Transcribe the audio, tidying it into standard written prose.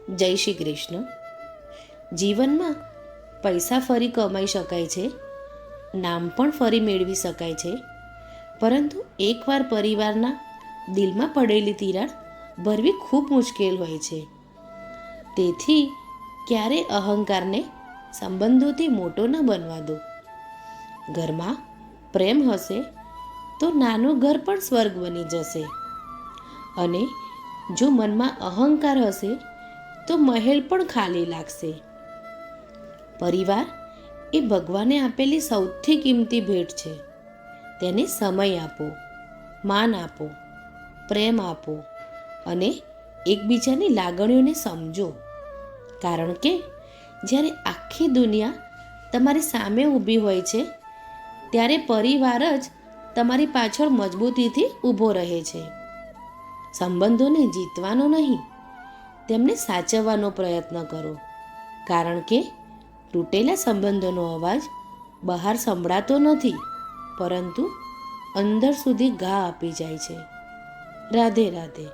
જય શ્રી કૃષ્ણ. જીવનમાં પૈસા ફરી કમાઈ શકાય છે, નામ પણ ફરી મેળવી શકાય છે, પરંતુ એકવાર પરિવારના દિલમાં પડેલી તિરાડ ભરવી ખૂબ મુશ્કેલ હોય છે. તેથી ક્યારે અહંકારને સંબંધોથી મોટો ન બનવા દો. ઘરમાં પ્રેમ હશે તો નાનું ઘર પણ સ્વર્ગ બની જશે, અને જો મનમાં અહંકાર હશે તો મહેલ પણ ખાલી લાગશે. પરિવાર એ ભગવાને આપેલી સૌથી કિંમતી ભેટ છે. તેને સમય આપો, માન આપો, પ્રેમ આપો અને એકબીજાની લાગણીઓને સમજો. કારણ કે જ્યારે આખી દુનિયા તમારી સામે ઊભી હોય છે, ત્યારે પરિવાર જ તમારી પાછળ મજબૂતીથી ઊભો રહે છે. સંબંધોને જીતવાનો નહીં, તેમને સાચવવાનો પ્રયત્ન કરો. કારણ કે તૂટેલા સંબંધોનો અવાજ બહાર સંભળાતો નથી, પરંતુ અંદર સુધી ઘા આપી જાય છે. રાધે રાધે.